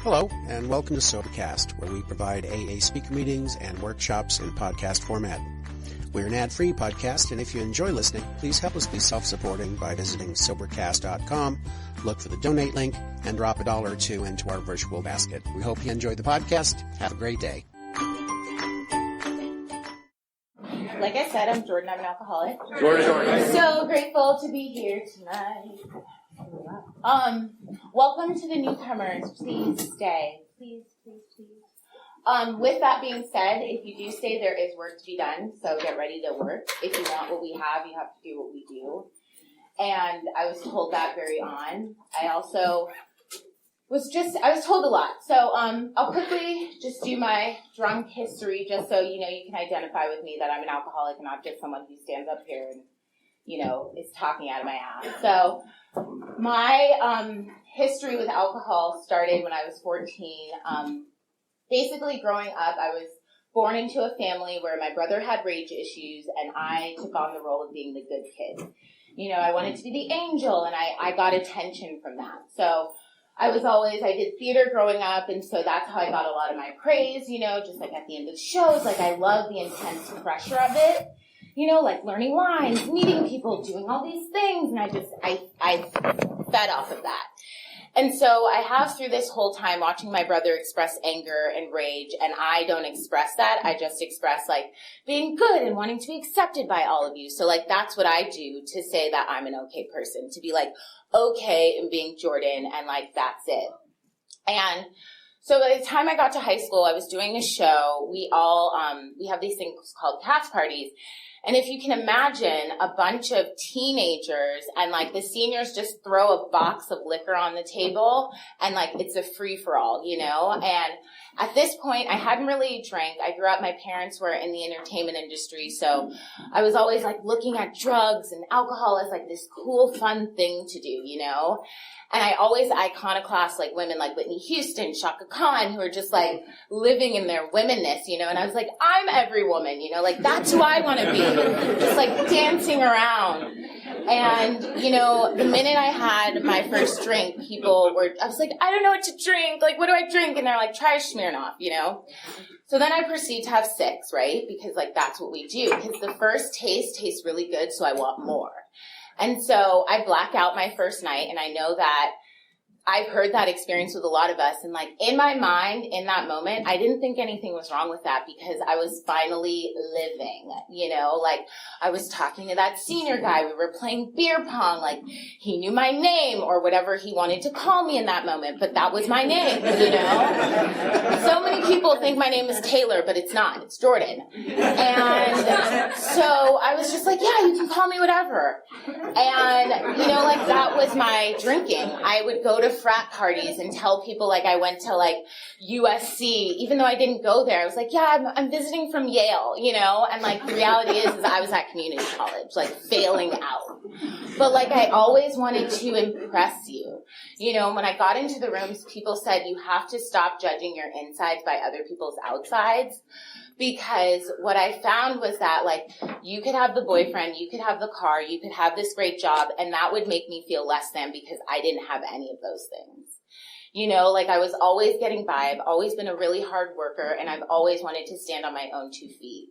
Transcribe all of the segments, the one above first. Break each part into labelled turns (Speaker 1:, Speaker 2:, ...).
Speaker 1: Hello, and welcome to Sobercast, where we provide AA speaker meetings and workshops in podcast format. We're an ad-free podcast, and if you enjoy listening, please help us be self-supporting by visiting Sobercast.com, look for the donate link, and drop $1 or $2 into our virtual basket. We hope you enjoy the podcast. Have a great day.
Speaker 2: Like I said, I'm Jordan. I'm an alcoholic.
Speaker 3: Jordan.
Speaker 2: So grateful to be here tonight. Welcome to the newcomers. Please stay. Please. With that being said, if you do stay, there is work to be done. So get ready to work. If you want what we have, you have to do what we do. And I was told that very on. I also was told a lot. So I'll quickly just do my drunk history just so you can identify with me that I'm an alcoholic and not just someone who stands up here and, is talking out of my ass. So my history with alcohol started when I was 14. Basically, growing up, I was born into a family where my brother had rage issues, and I took on the role of being the good kid. I wanted to be the angel, and I got attention from that. So I did theater growing up, and so that's how I got a lot of my praise, just like at the end of shows. Like, I love the intense pressure of it. Like learning lines, meeting people, doing all these things. And I fed off of that. And so I have through this whole time watching my brother express anger and rage, and I don't express that. I just express like being good and wanting to be accepted by all of you. So like that's what I do to say that I'm an okay person, to be like okay and being Jordan, and like that's it. And so by the time I got to high school, I was doing a show. We have these things called cast parties. And if you can imagine a bunch of teenagers and like the seniors just throw a box of liquor on the table and like it's a free for all, and at this point I hadn't really drank. I grew up, my parents were in the entertainment industry. So I was always like looking at drugs and alcohol as like this cool, fun thing to do, And I always iconoclast like women like Whitney Houston, Shaka Khan, who are just like living in their womanness, and I was like, I'm every woman, like that's who I want to be, just like dancing around. And, the minute I had my first drink, I was like, I don't know what to drink. Like, what do I drink? And they're like, try a Smirnoff, So then I proceed to have 6, right? Because like that's what we do. Because the first taste tastes really good, so I want more. And so I black out my first night, and I know that I've heard that experience with a lot of us. And like in my mind, in that moment, I didn't think anything was wrong with that because I was finally living, like I was talking to that senior guy. We were playing beer pong. Like he knew my name or whatever he wanted to call me in that moment, but that was my name, So many people think my name is Taylor, but it's not. It's Jordan. And so I was just like, yeah, you can call me whatever. And, like that was my drinking. I would go to frat parties and tell people like I went to like USC, even though I didn't go there. I was like, yeah, I'm visiting from Yale, and like the reality is I was at community college, like failing out. But like I always wanted to impress you. When I got into the rooms, people said you have to stop judging your insides by other people's outsides. Because what I found was that, like, you could have the boyfriend, you could have the car, you could have this great job, and that would make me feel less than because I didn't have any of those things. Like I was always getting by. I've always been a really hard worker, and I've always wanted to stand on my own 2 feet.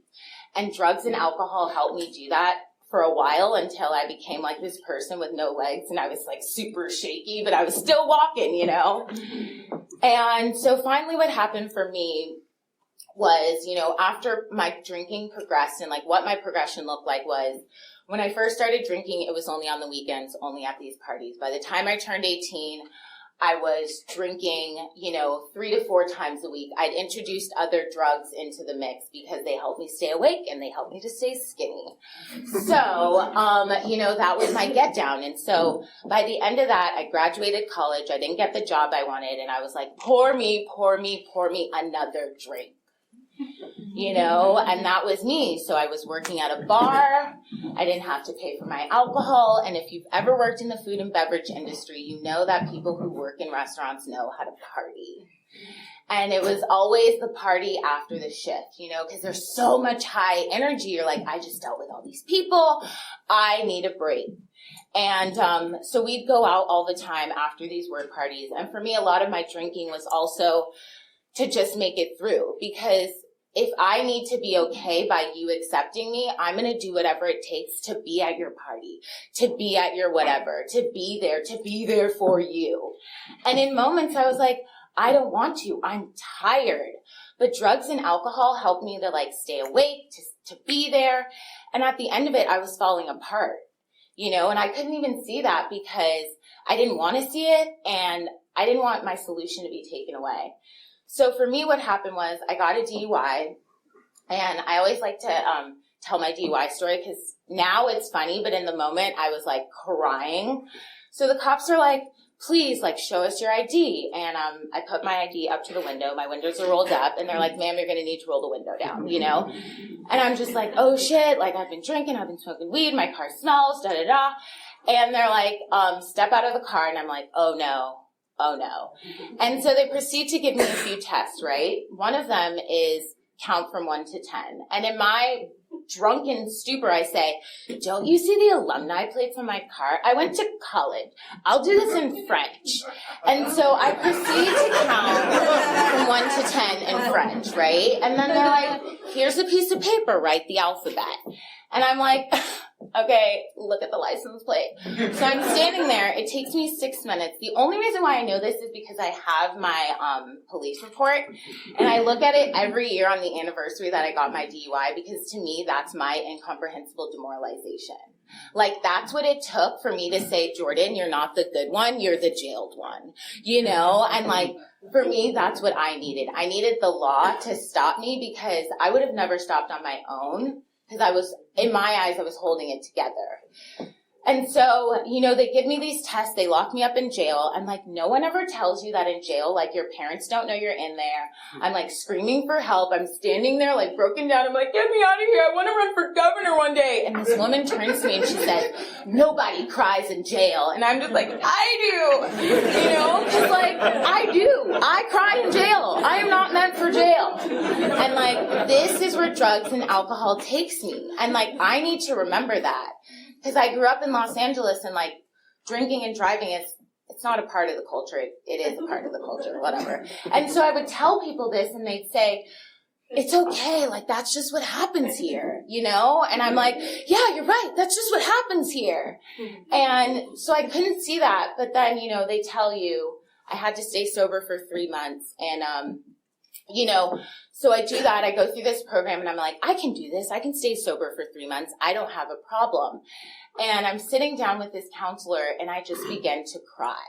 Speaker 2: And drugs and alcohol helped me do that for a while until I became like this person with no legs, and I was like super shaky, but I was still walking, And so finally what happened for me was, after my drinking progressed, and like what my progression looked like was when I first started drinking, it was only on the weekends, only at these parties. By the time I turned 18, I was drinking, 3 to 4 times a week. I'd introduced other drugs into the mix because they helped me stay awake and they helped me to stay skinny. So, that was my get down. And so by the end of that, I graduated college. I didn't get the job I wanted. And I was like, pour me another drink. And that was me. So I was working at a bar. I didn't have to pay for my alcohol. And if you've ever worked in the food and beverage industry, you know that people who work in restaurants know how to party. And it was always the party after the shift, because there's so much high energy. You're like, I just dealt with all these people. I need a break. And so we'd go out all the time after these work parties. And for me, a lot of my drinking was also to just make it through, because if I need to be okay by you accepting me, I'm going to do whatever it takes to be at your party, to be at your whatever, to be there for you. And in moments I was like, I don't want to. I'm tired. But drugs and alcohol helped me to like stay awake, to be there. And at the end of it, I was falling apart, you know, and I couldn't even see that because I didn't want to see it and I didn't want my solution to be taken away. So for me, what happened was I got a DUI, and I always like to tell my DUI story because now it's funny, but in the moment I was like crying. So the cops are like, please, like, show us your ID. And I put my ID up to the window. My windows are rolled up, and they're like, ma'am, you're going to need to roll the window down, you know? And I'm just like, oh, shit, like, I've been drinking, I've been smoking weed, my car smells, da-da-da. And they're like, step out of the car, and I'm like, oh, no. Oh, no. And so they proceed to give me a few tests, right? One of them is count from 1 to 10. And in my drunken stupor, I say, don't you see the alumni plates on my car? I went to college. I'll do this in French. And so I proceed to count from 1 to 10 in French, right? And then they're like, here's a piece of paper, write the alphabet. And I'm like, okay, look at the license plate. So I'm standing there. It takes me 6 minutes. The only reason why I know this is because I have my police report, and I look at it every year on the anniversary that I got my DUI, because to me, that's my incomprehensible demoralization. Like, that's what it took for me to say, Jordan, you're not the good one, you're the jailed one, you know? And like, for me, that's what I needed. I needed the law to stop me, because I would have never stopped on my own. Because I was, in my eyes, I was holding it together. And so, you know, they give me these tests, they lock me up in jail, and like, no one ever tells you that in jail, like, your parents don't know you're in there. I'm like screaming for help. I'm standing there like broken down. I'm like, get me out of here. I want to run for governor one day. And this woman turns to me and she says, nobody cries in jail. And I'm just like, I do, you know, because like, I do. I cry in jail. I am not meant for jail. And like, this is where drugs and alcohol takes me. And like, I need to remember that. Because I grew up in Los Angeles, and like, drinking and driving it's not a part of the culture. It is a part of the culture, whatever. And so I would tell people this, and they'd say, it's okay, like, that's just what happens here, you know? And I'm like, yeah, you're right, that's just what happens here. And so I couldn't see that, but then, you know, they tell you I had to stay sober for 3 months, and you know, so I do that. I go through this program, and I'm like, I can do this. I can stay sober for 3 months. I don't have a problem. And I'm sitting down with this counselor, and I just begin to cry.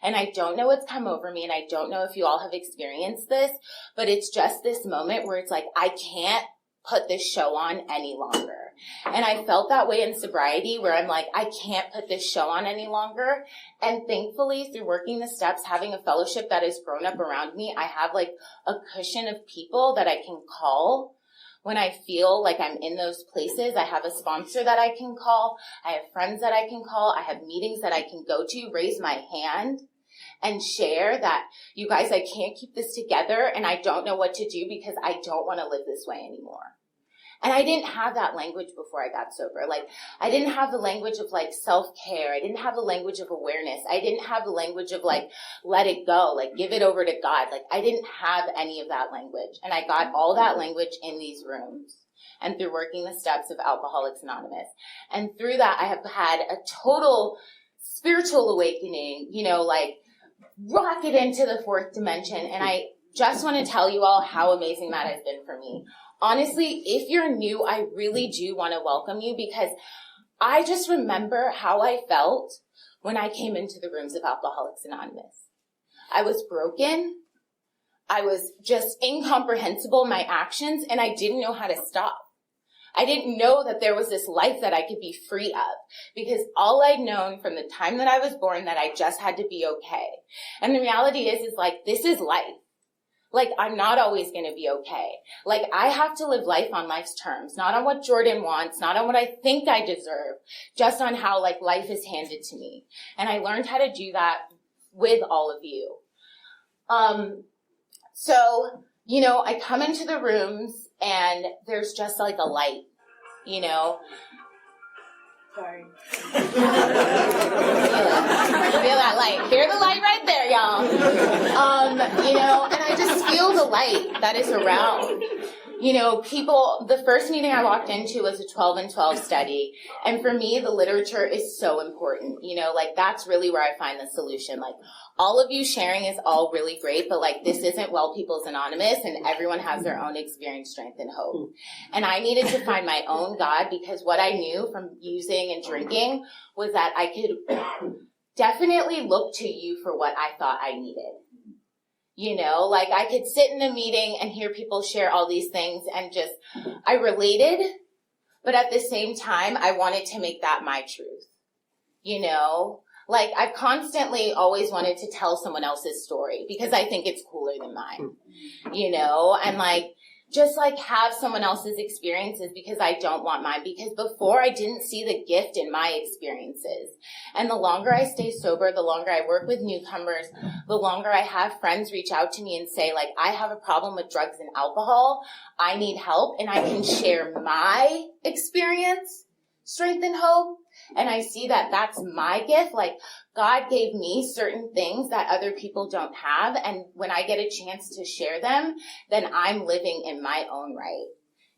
Speaker 2: And I don't know what's come over me, and I don't know if you all have experienced this, but it's just this moment where it's like, I can't put this show on any longer. And I felt that way in sobriety, where I'm like, I can't put this show on any longer. And thankfully, through working the steps, having a fellowship that has grown up around me, I have like a cushion of people that I can call when I feel like I'm in those places. I have a sponsor that I can call. I have friends that I can call. I have meetings that I can go to, raise my hand and share that, you guys, I can't keep this together, and I don't know what to do because I don't want to live this way anymore. And I didn't have that language before I got sober. Like, I didn't have the language of like self-care. I didn't have the language of awareness. I didn't have the language of like, let it go, like give it over to God. Like, I didn't have any of that language. And I got all that language in these rooms and through working the steps of Alcoholics Anonymous. And through that, I have had a total spiritual awakening, you know, like rocket into the fourth dimension. And I just want to tell you all how amazing that has been for me. Honestly, if you're new, I really do want to welcome you, because I just remember how I felt when I came into the rooms of Alcoholics Anonymous. I was broken. I was just incomprehensible in my actions, and I didn't know how to stop. I didn't know that there was this life that I could be free of, because all I'd known from the time that I was born that I just had to be okay. And the reality is like, this is life. Like, I'm not always going to be okay. Like, I have to live life on life's terms, not on what Jordan wants, not on what I think I deserve, just on how, like, life is handed to me. And I learned how to do that with all of you. So, you know, I come into the rooms, and there's just, like, a light, you know. Sorry. Feel that light. Hear the light right there, y'all. And I just feel the light that is around. People, the first meeting I walked into was a 12 and 12 study. And for me, the literature is so important. That's really where I find the solution. All of you sharing is all really great, but this isn't Well People's Anonymous, and everyone has their own experience, strength, and hope. And I needed to find my own God, because what I knew from using and drinking was that I could definitely look to you for what I thought I needed. I could sit in a meeting and hear people share all these things and I related, but at the same time, I wanted to make that my truth. I've constantly always wanted to tell someone else's story because I think it's cooler than mine, and have someone else's experiences because I don't want mine, because before I didn't see the gift in my experiences. And the longer I stay sober, the longer I work with newcomers, the longer I have friends reach out to me and say, I have a problem with drugs and alcohol, I need help, and I can share my experience, strength, and hope. And I see that that's my gift. God gave me certain things that other people don't have. And when I get a chance to share them, then I'm living in my own right,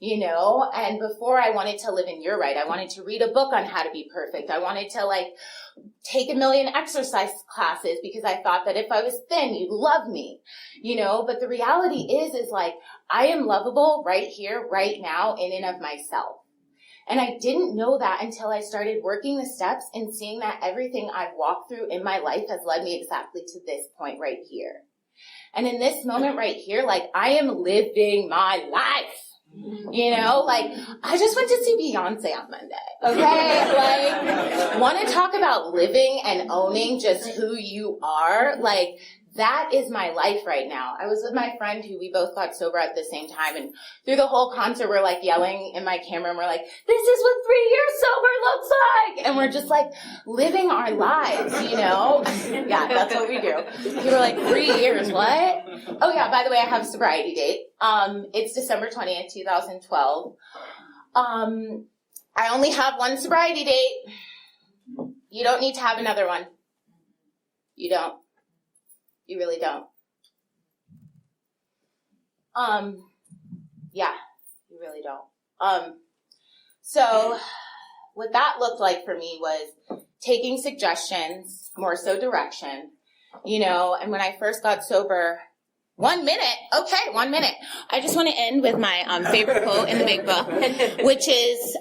Speaker 2: and before I wanted to live in your right. I wanted to read a book on how to be perfect. I wanted to take 1 million exercise classes because I thought that if I was thin, you'd love me, but the reality is I am lovable right here, right now, in and of myself. And I didn't know that until I started working the steps and seeing that everything I've walked through in my life has led me exactly to this point right here. And in this moment right here, I am living my life. I just went to see Beyonce on Monday, okay? Want to talk about living and owning just who you are? That is my life right now. I was with my friend who we both got sober at the same time, and through the whole concert we're yelling in my camera and we're this is what 3 years sober looks like! And we're just living our lives, Yeah, that's what we do. We were 3 years, what? Oh yeah, by the way, I have a sobriety date. It's December 20th, 2012. I only have one sobriety date. You don't need to have another one. You don't. You really don't. Yeah, you really don't. So what that looked like for me was taking suggestions, more so direction, and when I first got sober, 1 minute. Okay, 1 minute. I just want to end with my favorite quote in the big book, which is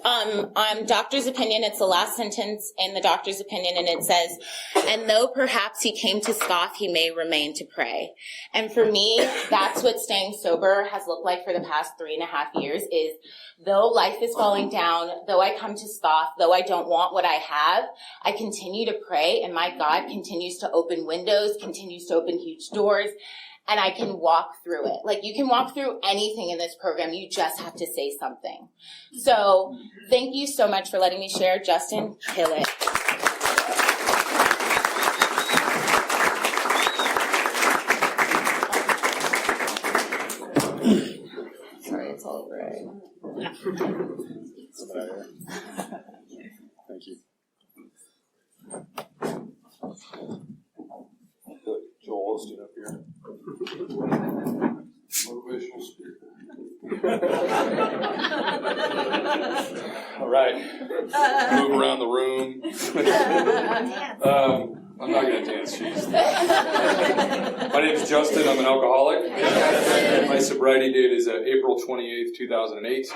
Speaker 2: doctor's opinion. It's the last sentence in the doctor's opinion, and it says, "And though perhaps he came to scoff, he may remain to pray." And for me, that's what staying sober has looked like for the past 3.5 years, is though life is falling down, though I come to scoff, though I don't want what I have, I continue to pray, and my God continues to open windows, continues to open huge doors, and I can walk through it. You can walk through anything in this program. You just have to say something. So thank you so much for letting me share. Justin, kill it. Sorry, it's all right.
Speaker 3: Thank you. Joel, stand up here. Motivational speaker. All right. Move around the room. I'm not going to dance, jeez. My name is Justin. I'm an alcoholic. My sobriety date is April 28th, 2008.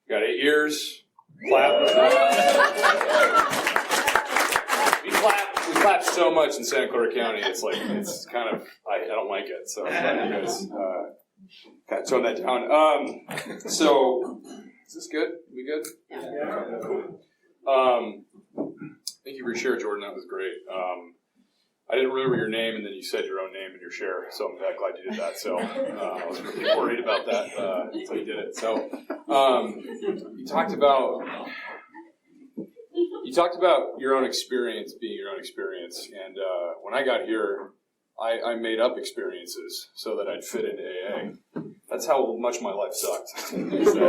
Speaker 3: Got 8 years. Clap. We clap so much in Santa Clara County. It's kind of, I don't like it. So I'm glad you guys kind of tone that down. So is this good? We good? Yeah. Cool. Thank you for your share, Jordan. That was great. I didn't remember your name, and then you said your own name in your share, so I'm glad you did that. So I was really worried about that until you did it. So you talked about your own experience being your own experience, and when I got here, I made up experiences so that I'd fit into AA. That's how much my life sucked. So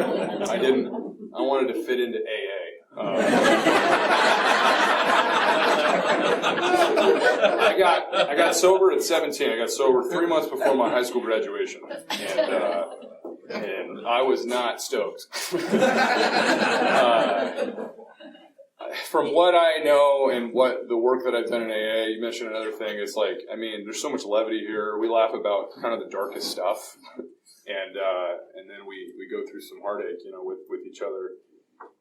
Speaker 3: I wanted to fit into AA. I got sober at 17. I got sober 3 months before my high school graduation, and I was not stoked. From what I know and what the work that I've done in AA, you mentioned another thing. It's like, I mean, there's so much levity here. We laugh about kind of the darkest stuff, and then we go through some heartache, with each other.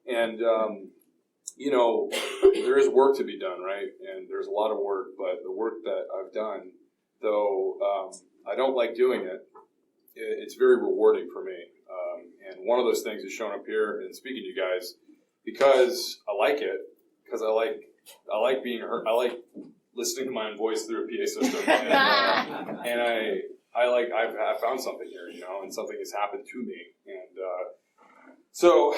Speaker 3: And there is work to be done, right? And there's a lot of work, but the work that I've done, though I don't like doing it, it's very rewarding for me. And one of those things is shown up here and speaking to you guys because I like it, because I like being heard. I like listening to my own voice through a PA system, and I've found something here, and something has happened to me, and so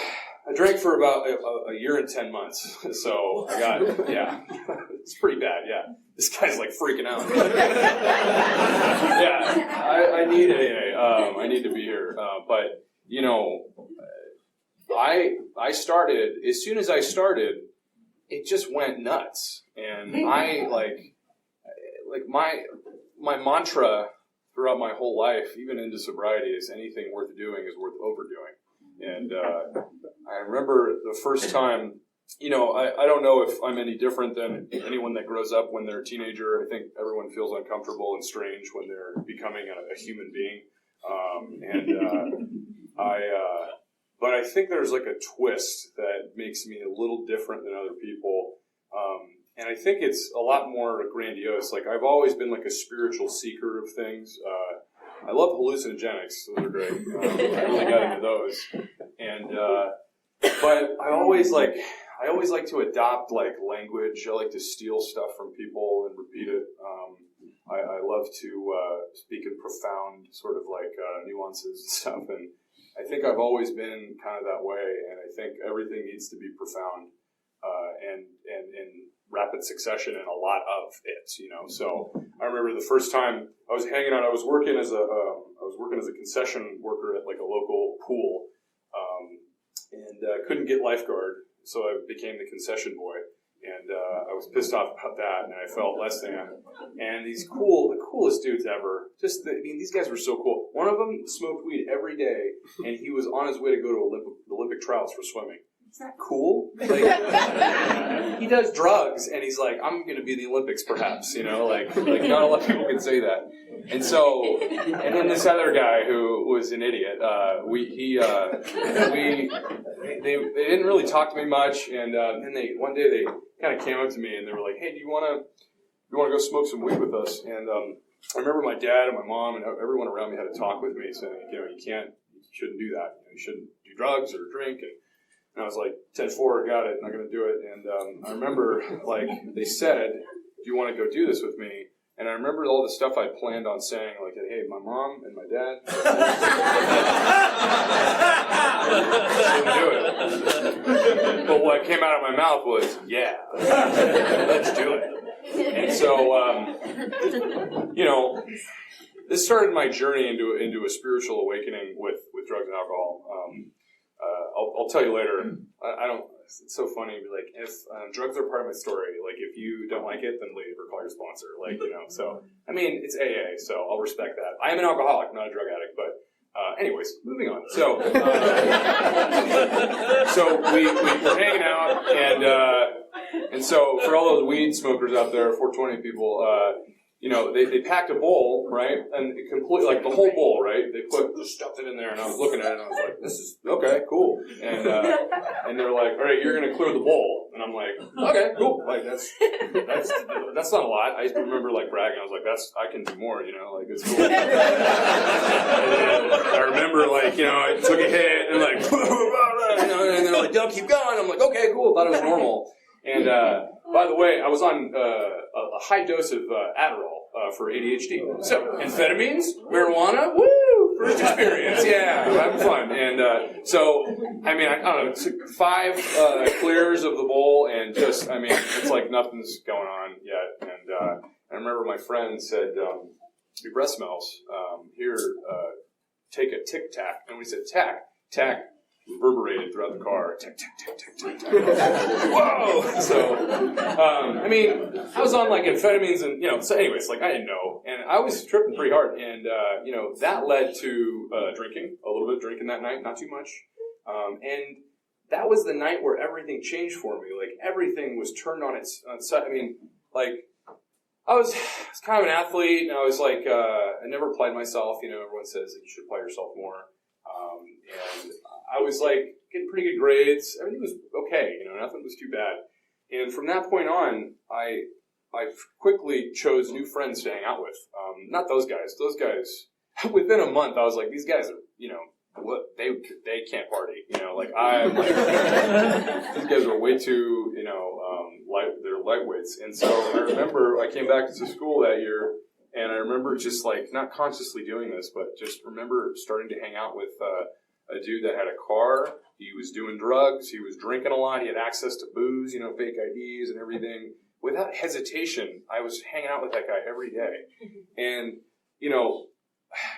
Speaker 3: I drank for about a year and 10 months. So I got, it's pretty bad. Yeah, this guy's like freaking out. Yeah, I need AA. I need to be here, but I started, as soon as I started, it just went nuts. And I like my mantra throughout my whole life, even into sobriety, is anything worth doing is worth overdoing. And I remember the first time, I don't know if I'm any different than anyone that grows up when they're a teenager. I think everyone feels uncomfortable and strange when they're becoming a human being. But I think there's like a twist that makes me a little different than other people. And I think it's a lot more grandiose. Like, I've always been like a spiritual seeker of things. I love hallucinogenics. Those are great. I really got into those. And, but I always like to adopt like language. I like to steal stuff from people and repeat it. I love to speak in profound sort of like nuances and stuff. And I think I've always been kind of that way. And I think everything needs to be profound and in rapid succession and a lot of it, So I remember the first time I was hanging out. I was working as a concession worker at like a local pool, and couldn't get lifeguard, so I became the concession boy. And I was pissed off about that, and I felt less than. And the coolest dudes ever. These guys were so cool. One of them smoked weed every day, and he was on his way to go to Olympic trials for swimming. Is that cool? Like, he does drugs, and he's like, I'm going to be in the Olympics, perhaps. Like not a lot of people can say that. And so, and then this other guy who was an idiot. They didn't really talk to me much, and then one day they kind of came up to me and they were like, "Hey, do you want to go smoke some weed with us?" And I remember my dad and my mom and everyone around me had to talk with me, saying, you shouldn't do that. You shouldn't do drugs or drink. And I was like, 10-4, got it, not going to do it. And I remember, they said, do you want to go do this with me? And I remember all the stuff I planned on saying, like, hey, my mom and my dad shouldn't do it. But what came out of my mouth was, yeah, let's do it. And so, this started my journey into a spiritual awakening with drugs and alcohol. I'll tell you later. I don't. It's so funny. Like, if drugs are part of my story, like if you don't like it, then leave or call your sponsor. So I mean, it's AA, so I'll respect that. I am an alcoholic, not a drug addict. But anyways, moving on. So so we were hanging out, and so for all those weed smokers out there, 420 people. They packed a bowl, right? And it completely, like the whole bowl, right? They just stuffed it in there, and I was looking at it, and I was like, "This is okay, cool." And they're like, "All right, you're gonna clear the bowl," and I'm like, "Okay, cool." Like that's not a lot. I remember like bragging. I was like, I can do more, like it's cool. And I remember I took a hit and like, and they're like, "Yo, keep going." I'm like, "Okay, cool." Thought it was normal. And by the way, I was on a high dose of Adderall for ADHD. So, amphetamines, marijuana, woo! First experience, yeah, having fun. And so, I don't know, took 5 clears of the bowl, and just, it's like nothing's going on yet. And I remember my friend said, your breath smells. Here, take a Tic Tac. And we said, tac. reverberated throughout the car. Tick, tick, tick, tick, tick, tick. Whoa! So, I mean, I was on like amphetamines and, so anyways, like I didn't know. And I was tripping pretty hard. And, that led to drinking, a little bit of drinking that night, not too much. And that was the night where everything changed for me. Like everything was turned on its side. I mean, like I was kind of an athlete, and I was like, I never applied myself. Everyone says that you should apply yourself more. And I was like getting pretty good grades. Everything was okay. Nothing was too bad. And from that point on, I quickly chose new friends to hang out with. Not those guys. Those guys, within a month, I was like, these guys are, what they can't party. I'm like, these guys are way too, they're lightweights. And so I remember I came back to school that year, and I remember just like not consciously doing this, but just remember starting to hang out with a dude that had a car. He was doing drugs. He was drinking a lot. He had access to booze, fake IDs and everything. Without hesitation, I was hanging out with that guy every day. And,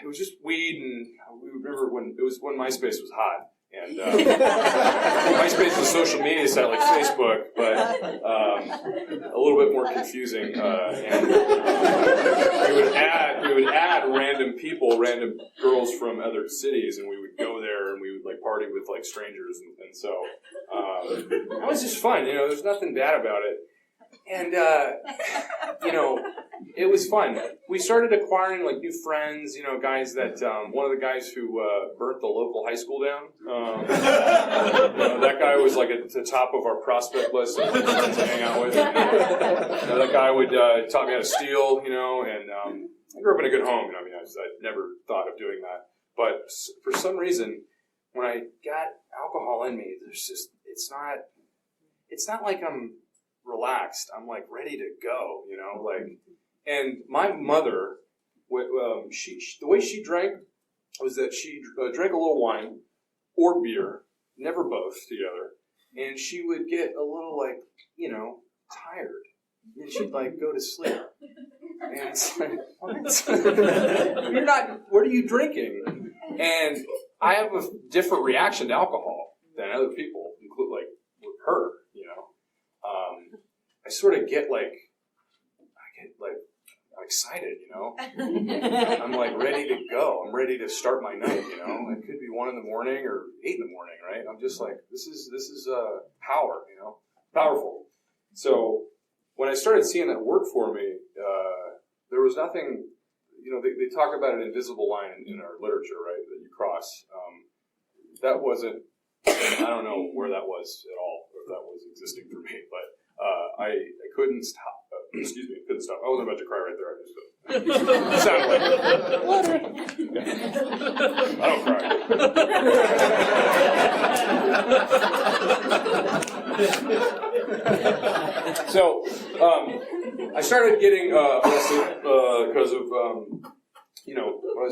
Speaker 3: it was just weed, and we remember when MySpace was hot. And MySpace was a social media site like Facebook, but a little bit more confusing. And we would add random people, random girls from other cities, and we would go there and we would like party with like strangers, and so that was just fun. There's nothing bad about it. And, it was fun. We started acquiring, like, new friends, guys that, one of the guys who burnt the local high school down, that guy was, like, at the top of our prospect list of friends to hang out with. That guy would taught me how to steal, and I grew up in a good home. I never thought of doing that. But for some reason, when I got alcohol in me, it's not like I'm relaxed. I'm like ready to go, and my mother, the way she drank was that she drank a little wine or beer, never both together, and she would get a little like, tired, and she'd like go to sleep, and it's like, what? What are you drinking? And I have a different reaction to alcohol than other people, including like with her, I sort of get like, I'm excited, I'm like ready to go. I'm ready to start my night, It could be 1 a.m. or 8 a.m, right? I'm just like, this is power, powerful. So when I started seeing that work for me, there was nothing, they talk about an invisible line in our literature, right, that you cross. That wasn't, I don't know where that was at all, or if that was existing for me, but I couldn't stop. Couldn't stop. I wasn't about to cry right there. It sounded like water. I don't cry. So I started getting arrested because of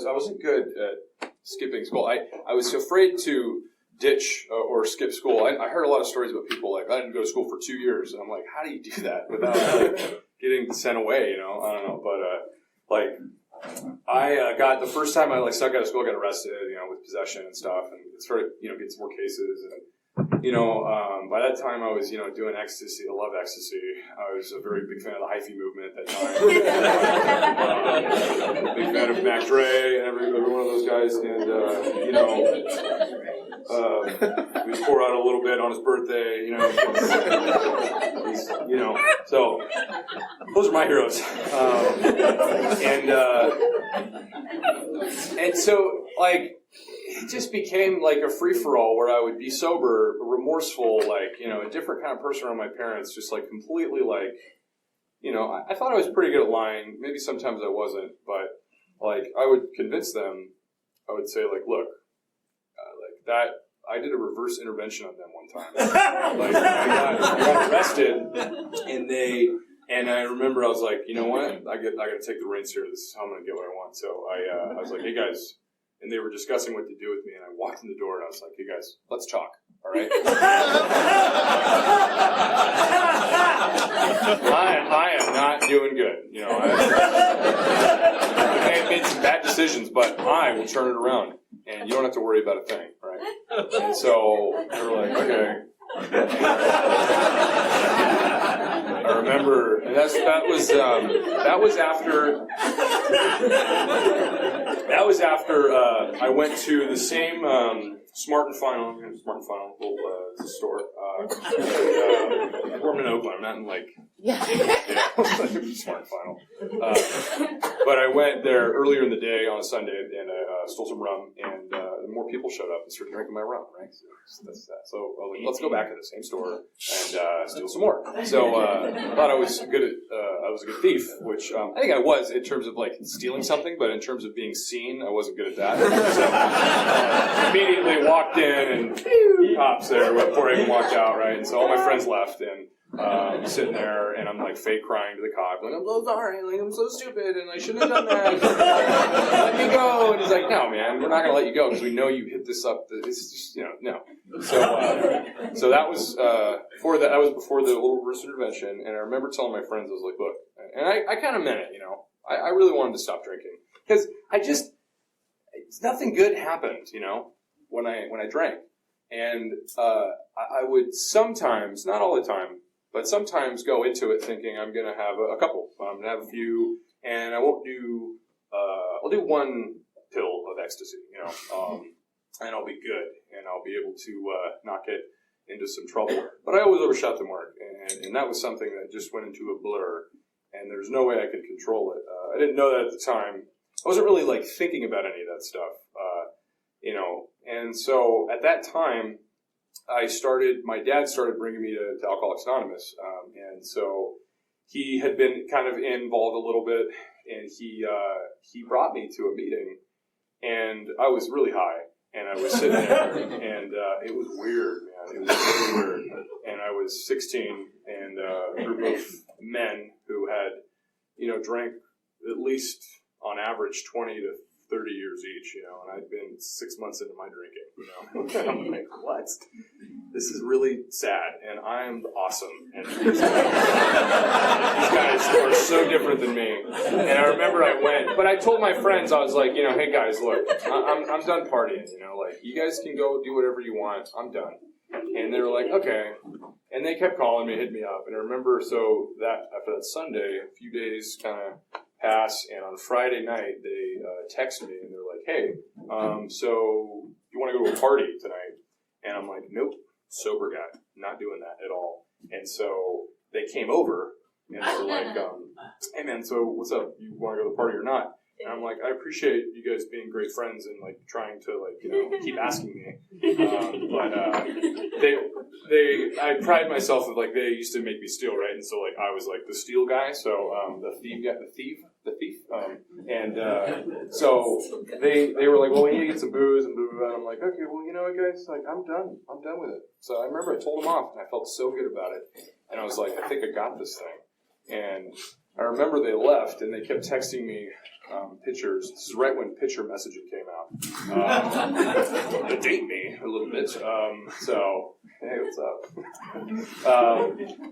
Speaker 3: I wasn't good at skipping school. I was afraid to ditch or skip school. I heard a lot of stories about people like, I didn't go to school for 2 years, and I'm like, how do you do that without like getting sent away? I don't know, but I got the first time I like snuck out of school, I got arrested, with possession and stuff, and started get some more cases, and by that time I was doing ecstasy. I love ecstasy. I was a very big fan of the hyphy movement at that time. Big fan of Mac Dre and every one of those guys, and we just pour out a little bit on his birthday, so those are my heroes. And so, like, it just became like a free-for-all where I would be sober, remorseful, like, a different kind of person around my parents, just like completely like, I thought I was pretty good at lying. Maybe sometimes I wasn't, but like I would convince them, I would say like, look, like that, I did a reverse intervention on them one time. Like I got arrested, and I remember I was like, you know what, I got to take the reins here. This is how I'm going to get what I want. So I was like, hey guys, and they were discussing what to do with me, and I walked in the door and I was like, hey guys, let's talk. All right. I am not doing good. I may have made some bad decisions, but I will turn it around, and you don't have to worry about a thing, right? And so we were like, okay. I remember, and that was after I went to the same Smart and Final little store. We're in Oakland. I'm not in Smart and Final. But I went there earlier in the day on a Sunday and I stole some rum, and more people showed up and started drinking my rum. Right, so that's that. So let's go back to the same store and steal some more. So I thought I was good at I was a good thief, which I think I was in terms of stealing something, but in terms of being seen, I wasn't good at that. So immediately walked in and cops there before I even walked out, right? And so all my friends left, and I'm sitting there, and I'm fake crying to the cop, I'm so sorry, I'm so stupid, and I shouldn't have done that. Let me go. And he's like, no, man, we're not going to let you go because we know you hit this up. It's just, no. So that was before that. That was before the little reverse intervention, and I remember telling my friends, I was like, look, and I kind of meant it, I really wanted to stop drinking because nothing good happened, when I drank. And I would sometimes, not all the time, but sometimes go into it thinking I'm going to have a couple. I'm going to have a few, and I won't do, I'll do one pill of ecstasy, and I'll be good, and I'll be able to not get into some trouble. But I always overshot the mark, and that was something that just went into a blur, and there's no way I could control it. I didn't know that at the time. I wasn't really thinking about any of that stuff, and so at that time, my dad started bringing me to Alcoholics Anonymous, and so he had been kind of involved a little bit, and he brought me to a meeting, and I was really high, and I was sitting there, and it was weird, man. It was really weird, and I was 16, and a group of men who had, drank at least on average 20 to 30 years each, and I'd been 6 months into my drinking, and I'm like, what? This is really sad, and I'm awesome, and these guys are so different than me. And I remember I went, but I told my friends, I was like, hey guys, look, I'm done partying, you guys can go do whatever you want, I'm done. And they were like, okay. And they kept calling me, hitting me up, and I remember, so that after that Sunday, a few days kind of pass, and on Friday night, they text me, and they're like, hey, so you want to go to a party tonight? And I'm like, nope, sober guy, not doing that at all. And so they came over, and they were like, hey man, so what's up? You want to go to the party or not? And I'm like, I appreciate you guys being great friends and trying to keep asking me. But I pride myself of they used to make me steal, right? And so I was the steal guy, so the thief. So they were like, well, we need to get some booze and blah, blah, blah. I'm like, okay, well, you know what, guys? I'm done with it. So I remember I told them off, and I felt so good about it. And I was like, I think I got this thing. And I remember they left, and they kept texting me pictures. This is right when picture messaging came out. To date me a little bit. So, hey, what's up?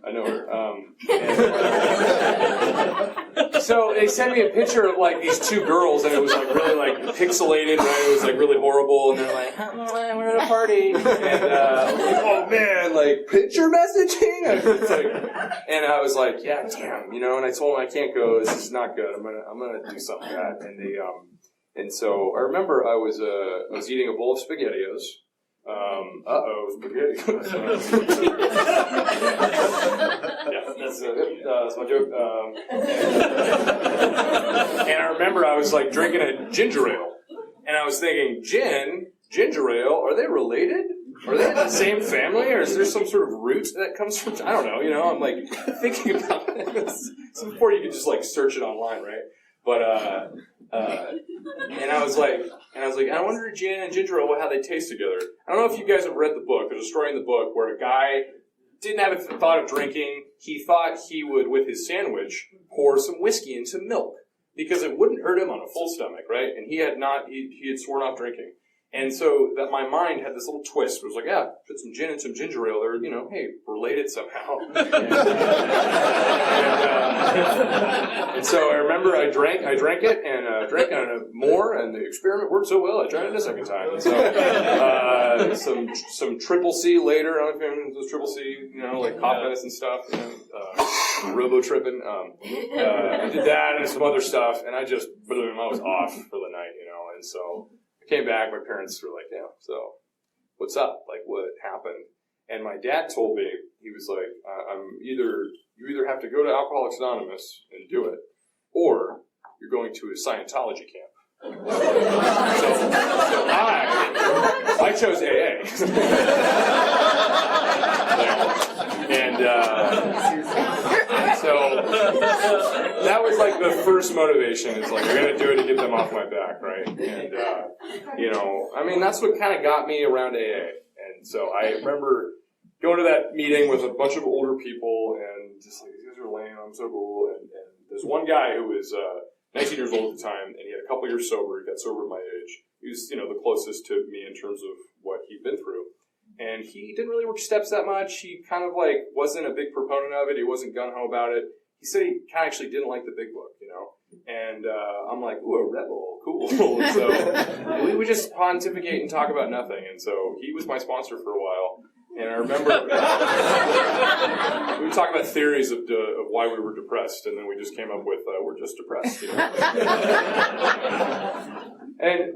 Speaker 3: I know her. So they sent me a picture of these two girls, and it was really pixelated, right? It was really horrible, and they're like, we're at a party, and I was like, oh man, picture messaging? And I was like, yeah, damn, and I told them I can't go. This is not good. I'm gonna do something like that. And they and so I remember I was eating a bowl of SpaghettiOs. SpaghettiOs. Yeah, that's my joke. And I remember I was drinking a ginger ale, and I was thinking, ginger ale, are they related? Are they in the same family, or is there some sort of root that comes from? I don't know. I'm thinking about this. So before you could just search it online, right? But and I was like, I wonder gin and ginger ale how they taste together. I don't know if you guys have read the book. There's a story in the book where a guy didn't have a thought of drinking. He thought he would, with his sandwich, pour some whiskey into milk because it wouldn't hurt him on a full stomach, right? And he had sworn off drinking. And so that my mind had this little twist. It was like, yeah, put some gin and some ginger ale. They're, related somehow. And so I remember I drank it and drank more, and the experiment worked so well I tried it a second time. And so some triple C later. I don't know if anyone does triple C, like cough medicine stuff, robo-tripping. I did that and some other stuff, and I was off for the night, and so I came back. My parents were like, yeah, so what's up? Like, what happened? And my dad told me, he was like, you either have to go to Alcoholics Anonymous and do it, or you're going to a Scientology camp. So I chose AA. And so that was like the first motivation. Is like, I'm going to do it to get them off my back, right? And, that's what kind of got me around AA. And so I remember going to that meeting with a bunch of older people and just like, these guys are lame, I'm so cool. And there's one guy who was 19 years old at the time, and he had a couple years sober. He got sober at my age. He was, the closest to me in terms of what he'd been through. And he didn't really work steps that much. He kind of wasn't a big proponent of it. He wasn't gung-ho about it. He said he kind of actually didn't like the big book, And I'm like, ooh, a rebel, cool. So we would just pontificate and talk about nothing. And so he was my sponsor for a while. And I remember we would talk about theories of why we were depressed, and then we just came up with we're just depressed. And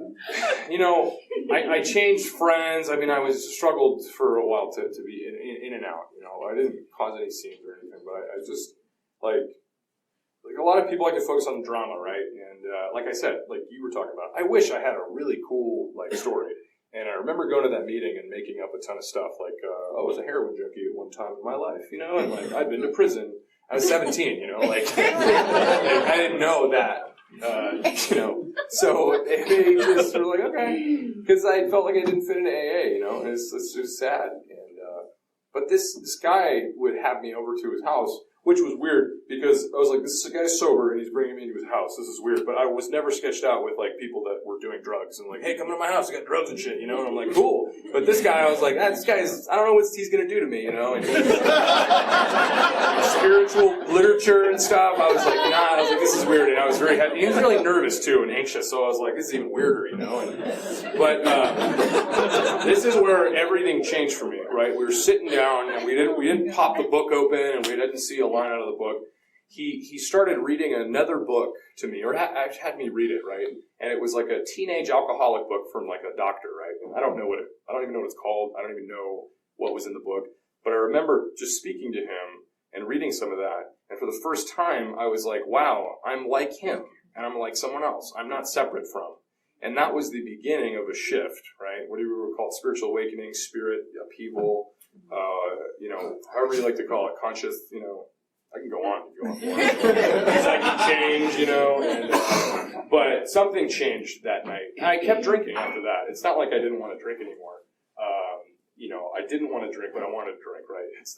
Speaker 3: I changed friends. I mean, I struggled for a while to be in and out. I didn't cause any scenes or anything, but I just like a lot of people like to focus on drama, right? And like I said, like you were talking about, I wish I had a really cool story. And I remember going to that meeting and making up a ton of stuff, like, I was a heroin junkie at one time in my life, and I'd been to prison. I was 17, and I didn't know that, So they just were like, okay, because I felt like I didn't fit into AA, and it's just sad. And but this guy would have me over to his house, which was weird because I was like, this guy's sober and he's bringing me into his house. This is weird. But I was never sketched out with people that were doing drugs and like, hey, come to my house. I got drugs and shit, And I'm like, cool. But this guy, I was like, this guy's, I don't know what he's going to do to me, And spiritual literature and stuff. I was like, nah. I was like, this is weird. And I was very happy. He was really nervous too and anxious. So I was like, this is even weirder, But this is where everything changed for me, right? We were sitting down and we didn't pop the book open and we didn't see a line out of the book. He started reading another book to me, or had me read it, right? And it was like a teenage alcoholic book from like a doctor, right? And I don't even know what it's called. I don't even know what was in the book. But I remember just speaking to him and reading some of that. And for the first time, I was like, wow, I'm like him. And I'm like someone else. I'm not separate from. And that was the beginning of a shift, right? What do we call it? Spiritual awakening, spirit upheaval, however you like to call it, conscious, I can go on if you want more. Psychic change, but something changed that night. I kept drinking after that. It's not like I didn't want to drink anymore. I didn't want to drink, but I wanted to drink, right? It's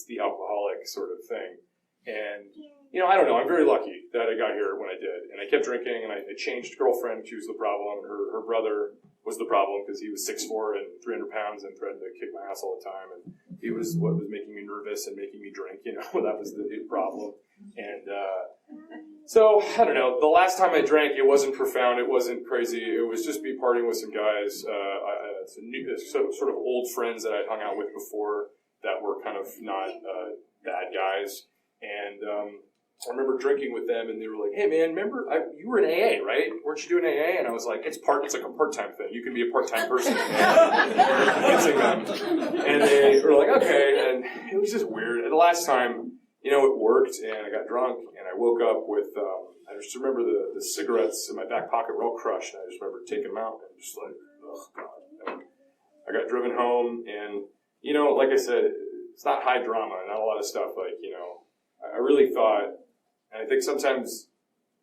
Speaker 3: the alcoholic sort of thing. And, I don't know. I'm very lucky that I got here when I did. And I kept drinking, and I changed girlfriend. She was the problem. Her brother was the problem because he was 6'4" and 300 pounds and threatened to kick my ass all the time. And he was what was making me nervous and making me drink. That was the big problem. And so, I don't know. The last time I drank, it wasn't profound. It wasn't crazy. It was just me partying with some guys, sort of old friends that I'd hung out with before that were kind of not bad guys. And I remember drinking with them, and they were like, "Hey, man, remember you were in AA, right? Weren't you doing AA?" And I was like, "It's like a part-time thing. You can be a part-time person." Convincing them, and they were like, "Okay." And it was just weird. And the last time, it worked, and I got drunk, and I woke up with. I just remember the cigarettes in my back pocket were all crushed. And I just remember taking them out and just like, oh god. And I got driven home, and like I said, it's not high drama, not a lot of stuff. I really thought. And I think sometimes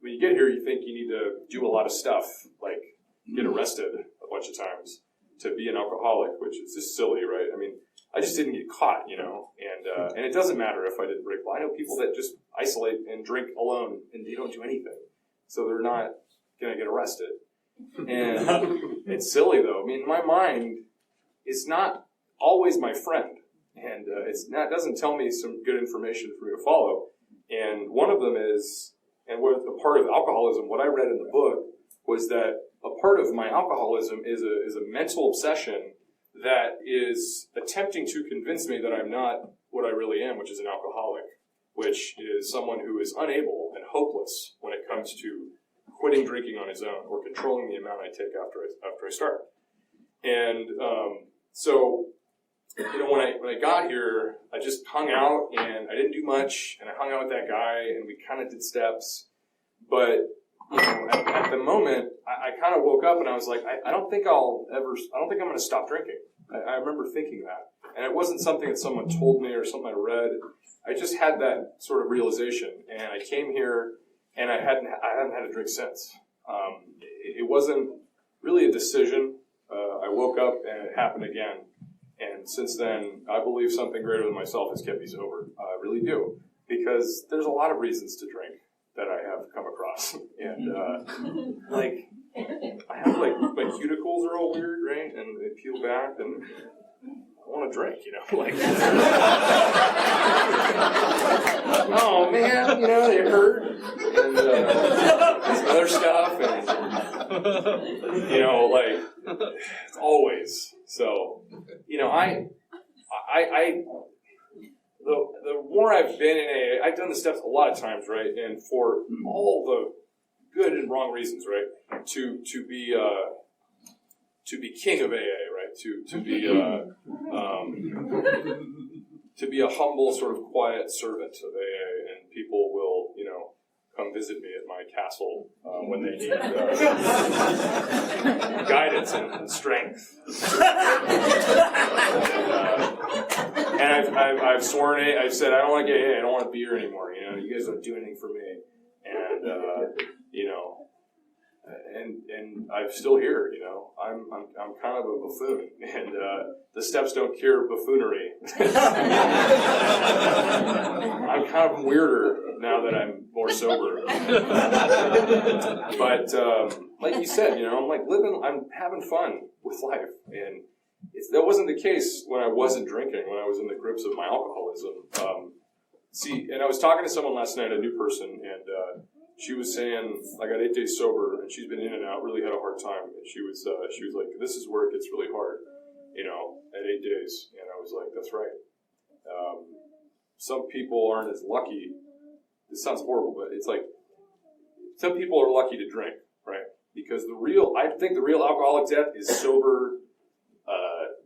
Speaker 3: when you get here, you think you need to do a lot of stuff, like get arrested a bunch of times to be an alcoholic, which is just silly, right? I mean, I just didn't get caught, and it doesn't matter if I didn't break. I know people that just isolate and drink alone, and they don't do anything, so they're not going to get arrested. And it's silly, though. I mean, my mind is not always my friend, and it doesn't tell me some good information for me to follow. And one of them is, and part of alcoholism, what I read in the book was that a part of my alcoholism is a mental obsession that is attempting to convince me that I'm not what I really am, which is an alcoholic, which is someone who is unable and hopeless when it comes to quitting drinking on his own or controlling the amount I take after I start. And so, when I got here, I just hung out and I didn't do much, and I hung out with that guy and we kind of did steps. But at the moment, I kind of woke up and I was like, I don't think I'm going to stop drinking. I remember thinking that, and it wasn't something that someone told me or something I read. I just had that sort of realization, and I came here and I haven't had a drink since. It wasn't really a decision. I woke up and it happened again. And since then, I believe something greater than myself has kept me sober. I really do. Because there's a lot of reasons to drink that I have come across. And, I have, my cuticles are all weird, right? And they peel back, and I want to drink, oh, man, they hurt. And some other stuff. And, it's always. So, the more I've been in AA, I've done the steps a lot of times, right? And for all the good and wrong reasons, right? To be king of AA, right? To be a humble, sort of quiet servant of AA, and people will, come visit me at my castle when they need guidance and strength. And I've sworn it. I've said I don't want to get AA. I don't want to be here anymore. You guys don't do anything for me. And and I'm still here. I'm kind of a buffoon, and the steps don't cure buffoonery. I'm kind of weirder now that I'm more sober. But like you said, I'm having fun with life, and that wasn't the case when I wasn't drinking, when I was in the grips of my alcoholism. And I was talking to someone last night, a new person, and she was saying, I got 8 days sober, and she's been in and out, really had a hard time. And she was like, this is where it gets really hard, at 8 days. And I was like, that's right. Some people aren't as lucky. This sounds horrible, but it's like, some people are lucky to drink, right? Because I think the real alcoholic death is sober,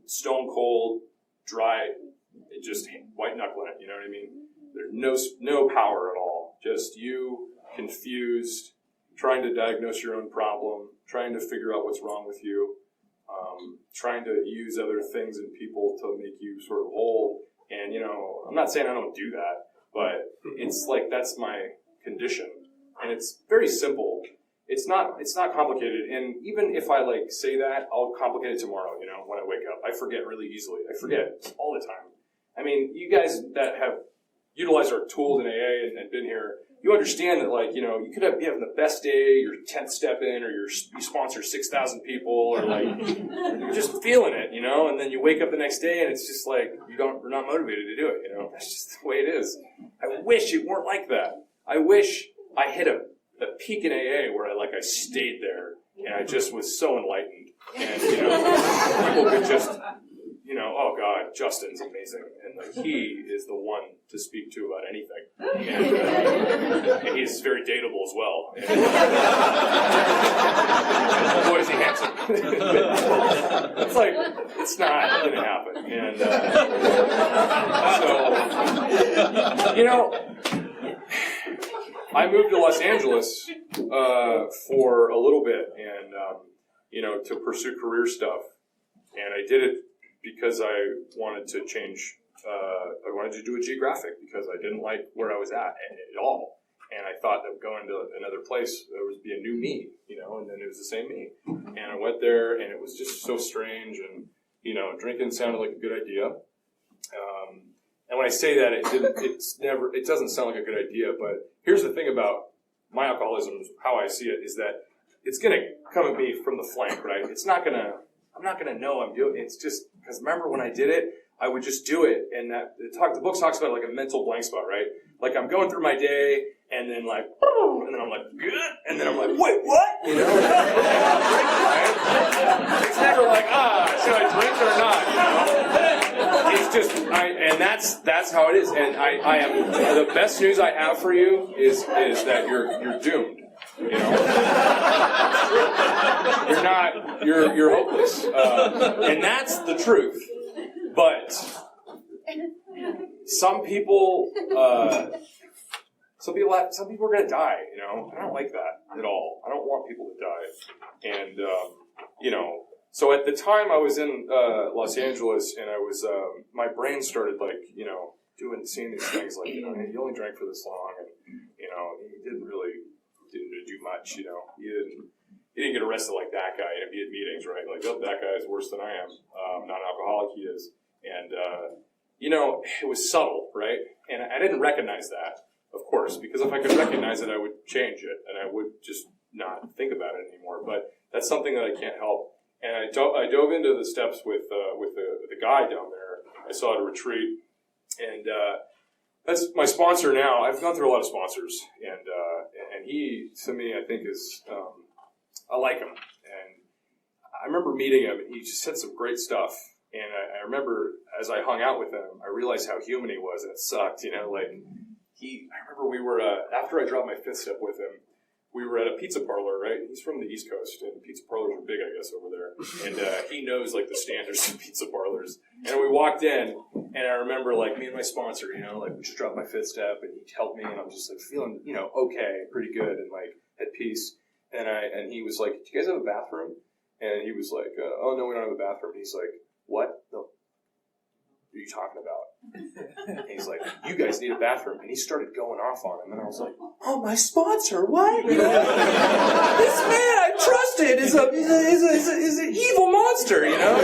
Speaker 3: stone cold, dry, just white knuckling it, you know what I mean? There's no power at all. Just you, confused, trying to diagnose your own problem, trying to figure out what's wrong with you, trying to use other things and people to make you sort of whole. And, I'm not saying I don't do that, but it's like that's my condition. And it's very simple. It's not complicated. And even if I say that, I'll complicate it tomorrow, when I wake up. I forget really easily. I forget all the time. I mean, you guys that have utilized our tools in AA and been here, you understand that, you could be having the best day, your 10th step in, or you sponsor 6,000 people, or you're just feeling it, and then you wake up the next day and it's just you're not motivated to do it, That's just the way it is. I wish it weren't like that. I wish I hit a peak in AA where I stayed there and I just was so enlightened, and people could just, oh God, Justin's amazing, and he is the one to speak to about anything, and he's very dateable as well. And boy, is he handsome! It's it's not going to happen, and so I moved to Los Angeles for a little bit, and to pursue career stuff, and I did it because I wanted to change. I wanted to do a geographic because I didn't like where I was at all, and I thought that going to another place there would be a new me, and then it was the same me, and I went there, and it was just so strange, and drinking sounded like a good idea. And when I say that, it doesn't sound like a good idea, but here's the thing about my alcoholism, how I see it, is that it's going to come at me from the flank, right? I'm not going to know I'm doing it. It's just, because remember when I did it, I would just do it, and the book talks about like a mental blank spot, right? Like I'm going through my day, and then like, and then I'm like, good, and then I'm like, wait, what? You know? It's never like, should I drink or not? You know? It's just, and that's how it is. And I am, the best news I have for you is that you're doomed. You know, you're hopeless, and that's the truth. But some people are going to die. You know, I don't like that at all. I don't want people to die. And you know, so at the time I was in Los Angeles, and I was my brain started like, you know, seeing these things like, you know, hey, you only drank for this long, and you know, you didn't do much. You know, you didn't get arrested like that guy and be at meetings, right? Like, oh, that guy is worse than I am. Non-alcoholic he is. And, you know, it was subtle, right? And I didn't recognize that, of course, because if I could recognize it, I would change it, and I would just not think about it anymore. But that's something that I can't help. And I dove into the steps with the guy down there. I saw at a retreat, and that's my sponsor now. I've gone through a lot of sponsors, and he, to me, I think is, I like him. And I remember meeting him, and he just said some great stuff. And I remember as I hung out with him, I realized how human he was, and it sucked, you know, like I remember we were, after I dropped my fifth step with him, we were at a pizza parlor, right? He's from the East Coast, and pizza parlors are big, I guess, over there. And he knows, like, the standards of pizza parlors. And we walked in, and I remember, like, me and my sponsor, you know, like, we just dropped my fifth step, and he helped me, and I'm just, like, feeling, you know, okay, pretty good, and, like, at peace. And he was like, do you guys have a bathroom? And he was like, oh, no, we don't have a bathroom. And he's like, what the are you talking about? And he's like, you guys need a bathroom. And he started going off on him. And I was like, oh, my sponsor, what? You know? This man I trusted is an evil monster, you know?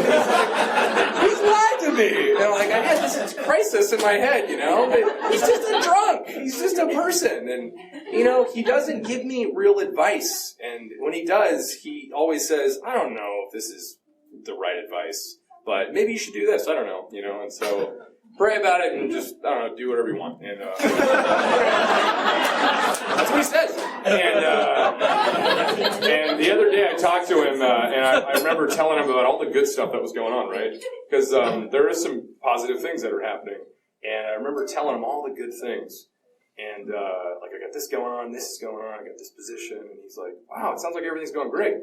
Speaker 3: He's lied to me. And like, I had this crisis in my head, you know? But he's just a drunk. He's just a person. And, you know, he doesn't give me real advice. And when he does, he always says, I don't know if this is the right advice, but maybe you should do this. I don't know, you know? And so pray about it and just, I don't know, do whatever you want. And that's what he says. And the other day I talked to him, and I remember telling him about all the good stuff that was going on, right? Because there are some positive things that are happening. And I remember telling him all the good things. And, like, I got this going on, this is going on, I got this position. And he's like, wow, it sounds like everything's going great.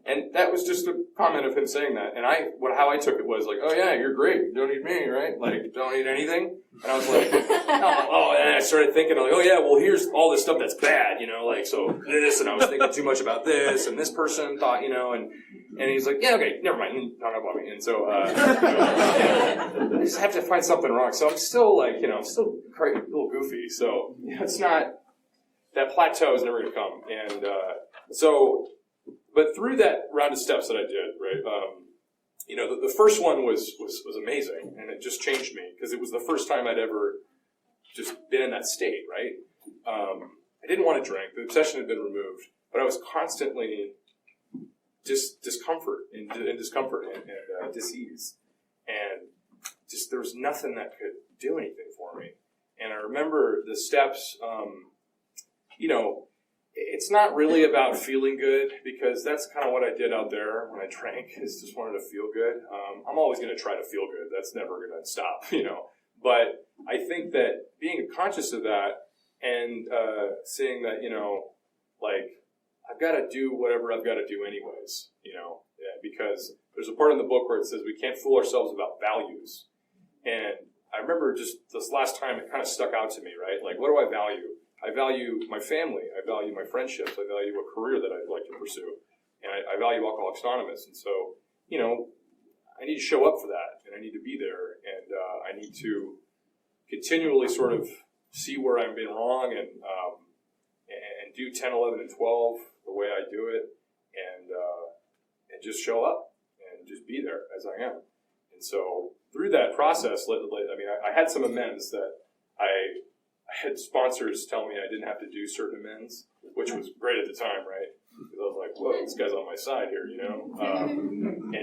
Speaker 3: And that was just a comment of him saying that. And how I took it was like, oh, yeah, you're great. You don't need me, right? Like, don't need anything. And I was like, oh, and I started thinking, like, oh, yeah, well, here's all this stuff that's bad, you know, like, so this, and I was thinking too much about this, and this person thought, you know, and he's like, yeah, okay, never mind, he hung up on me. And so, I just have to find something wrong. So I'm still, like, you know, I'm still a little goofy. So, you know, it's not, that plateau is never going to come. And but through that round of steps that I did, right, you know, the first one was amazing, and it just changed me, because it was the first time I'd ever just been in that state, right? I didn't want to drink. The obsession had been removed, but I was constantly discomfort and dis-ease. And just there was nothing that could do anything for me. And I remember the steps, you know, it's not really about feeling good, because that's kind of what I did out there when I drank, is just wanted to feel good. I'm always going to try to feel good. That's never going to stop, you know. But I think that being conscious of that and seeing that, you know, like, I've got to do whatever I've got to do anyways, you know, because there's a part in the book where it says we can't fool ourselves about values. And I remember just this last time it kind of stuck out to me, right? Like, what do I value? I value my family. I value my friendships. I value a career that I'd like to pursue. And I value Alcoholics Anonymous. And so, you know, I need to show up for that, and I need to be there, and I need to continually sort of see where I've been wrong, and do 10, 11, and 12 the way I do it, and just show up and just be there as I am. And so through that process, I mean, I had some amends that I had sponsors tell me I didn't have to do certain amends, which was great at the time, right? because I was like, whoa, this guy's on my side here, and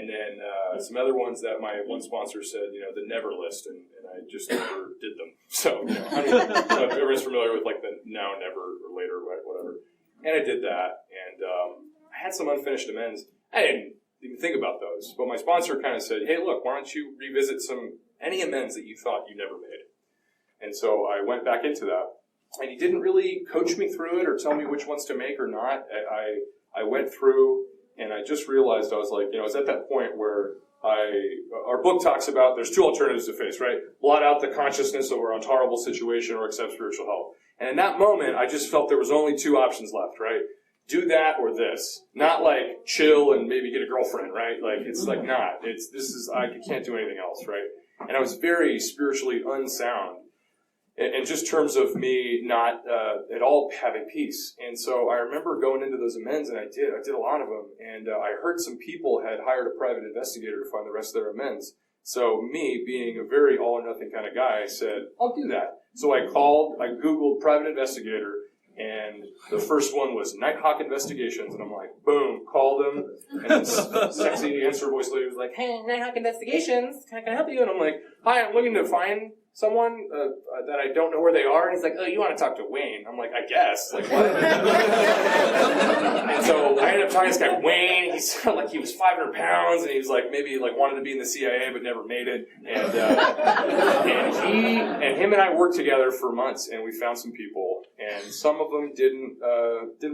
Speaker 3: then some other ones that my one sponsor said, the never list, and I just never did them. So, I don't know if everyone's familiar with like the now, never, or later, whatever. And I did that, and I had some unfinished amends. I didn't even think about those, but my sponsor kind of said, hey, look, why don't you revisit any amends that you thought you never made? And so I went back into that, and he didn't really coach me through it or tell me which ones to make or not. I went through, and I just realized, I was like, I was at that point where our book talks about there's two alternatives to face, right? Blot out the consciousness of our intolerable situation or accept spiritual help. And in that moment, I just felt there was only two options left, right? Do that or this. Not like chill and maybe get a girlfriend, right? Like, it's like not. I can't do anything else, right? And I was very spiritually unsound in just terms of me not at all having peace. And so I remember going into those amends, and I did a lot of them, and I heard some people had hired a private investigator to find the rest of their amends. So me, being a very all-or-nothing kind of guy, I said, I'll do that. So I Googled private investigator, and the first one was Nighthawk Investigations, and I'm like, boom, called him, and this sexy answer voice lady was like, hey, Nighthawk Investigations, can I help you? And I'm like, hi, I'm looking to find someone that I don't know where they are, and he's like, oh, you want to talk to Wayne? I'm like, I guess. Like, what? And so I ended up talking to this guy, Wayne. He sounded like he was 500 pounds, and he was like, maybe like wanted to be in the CIA, but never made it. And him and I worked together for months, and we found some people, and some of them didn't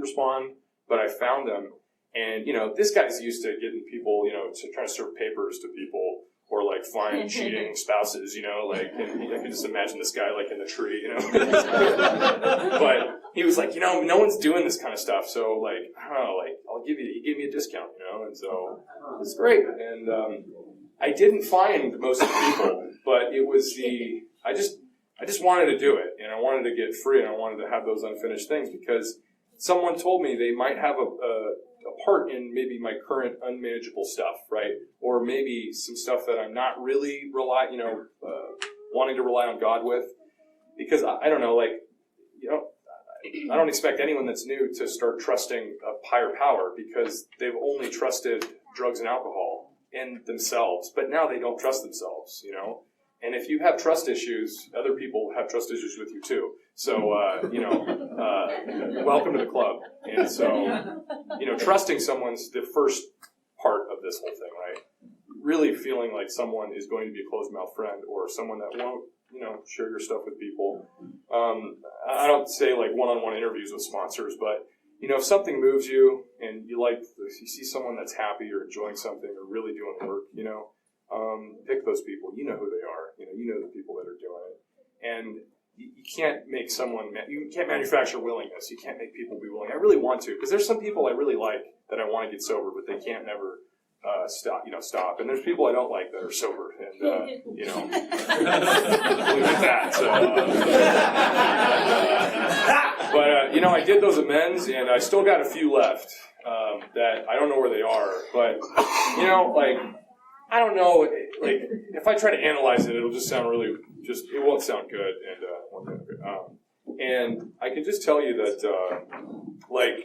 Speaker 3: respond, but I found them. And, this guy's used to getting people, to try to serve papers to people, or like find cheating spouses, and I can just imagine this guy like in the tree, But he was like, no one's doing this kind of stuff, so like, I don't know, like, he gave me a discount, and so it's great. And I didn't find most of the people, but it was I just wanted to do it, and I wanted to get free, and I wanted to have those unfinished things, because someone told me they might have a part in maybe my current unmanageable stuff, right? Or maybe some stuff that I'm not really wanting to rely on God with. Because I don't know, like, I don't expect anyone that's new to start trusting a higher power, because they've only trusted drugs and alcohol in themselves, but now they don't trust themselves, And if you have trust issues, other people have trust issues with you too. So, welcome to the club. And so, trusting someone's the first part of this whole thing, right? Really feeling like someone is going to be a closed-mouth friend, or someone that won't, share your stuff with people. I don't say like one-on-one interviews with sponsors, but, if something moves you and you see someone that's happy or enjoying something or really doing work, pick those people. You know who they are. You know the people that are doing it. And you can't make you can't manufacture willingness. You can't make people be willing. I really want to, because there's some people I really like that I want to get sober, but they can't never stop. And there's people I don't like that are sober, and leave it at that. So, but I did those amends, and I still got a few left that I don't know where they are. But I don't know. Like, if I try to analyze it, it'll just sound it won't sound good, and I can just tell you that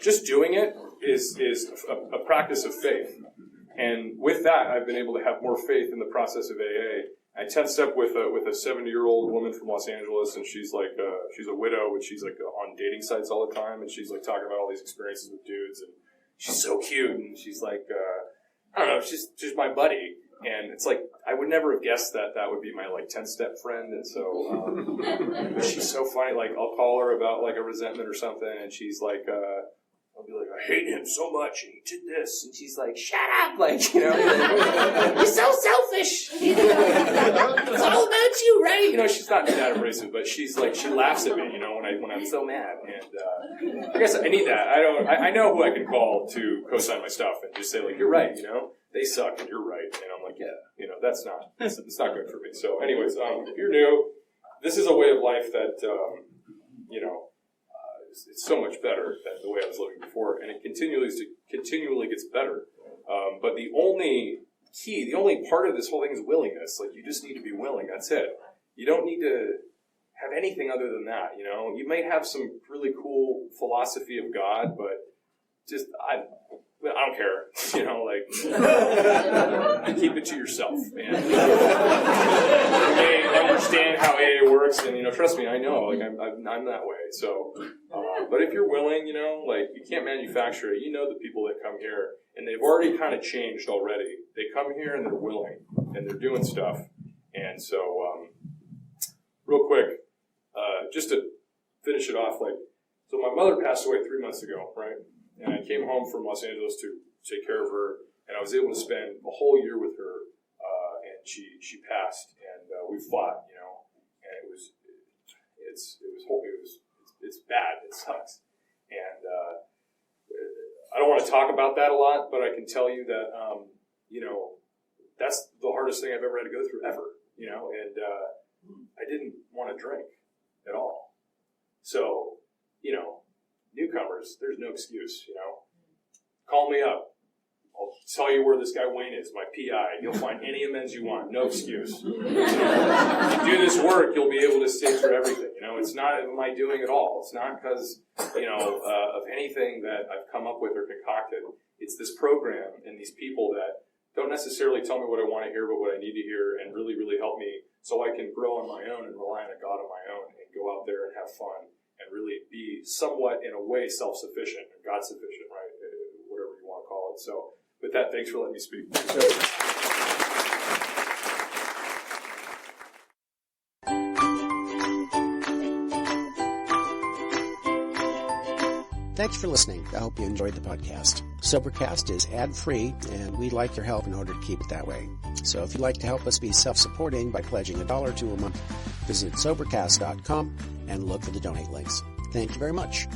Speaker 3: just doing it is a practice of faith. And with that, I've been able to have more faith in the process of AA. I 10-step with a 70-year-old woman from Los Angeles, and she's like she's a widow, but she's like on dating sites all the time, and she's like talking about all these experiences with dudes, and she's so cute, and she's like I don't know, she's my buddy, and it's like I would never have guessed that would be my like 10-step friend, and so but she's so funny. Like, I'll call her about like a resentment or something, and she's like I'll be like, I hate him so much, and he did this. And she's like, shut up! Like, you're so selfish! It's all about you, right? She's not that abrasive, but she's like, she laughs at me, when I'm so mad. And I guess I need that. I know who I can call to co-sign my stuff and just say, like, you're right, they suck, and you're right. And I'm like, yeah, it's not good for me. So anyways, if you're new, this is a way of life that, it's so much better than the way I was living before, and it continually gets better. But the only part of this whole thing is willingness. Like, you just need to be willing. That's it. You don't need to have anything other than that. You may have some really cool philosophy of God, but just But I don't care, keep it to yourself, man. Hey, understand how AA works, and, trust me, I know, I'm that way, so, but if you're willing, you can't manufacture it. The people that come here, and they've already kind of changed already. They come here and they're willing, and they're doing stuff, and so, real quick, just to finish it off, so my mother passed away 3 months ago, right? And I came home from Los Angeles to take care of her, and I was able to spend a whole year with her, and she passed, and we fought, and it's bad, it sucks, and I don't want to talk about that a lot, but I can tell you that, that's the hardest thing I've ever had to go through ever, and I didn't want to drink at all, so, newcomers, there's no excuse, Call me up. I'll tell you where this guy Wayne is, my PI. You'll find any amends you want. No excuse. If you do this work, you'll be able to stay through everything. It's not am I doing it all. It's not because, of anything that I've come up with or concocted. It's this program and these people that don't necessarily tell me what I want to hear, but what I need to hear, and really, really help me so I can grow on my own and rely on a God on my own and go out there and have fun and really be somewhat, in a way, self-sufficient and God-sufficient, right? Whatever you want to call it. So, with that, thanks for letting me speak.
Speaker 1: Thanks for listening. I hope you enjoyed the podcast. Sobercast is ad-free, and we'd like your help in order to keep it that way. So if you'd like to help us be self-supporting by pledging $1 or $2 a month, visit Sobercast.com and look for the donate links. Thank you very much.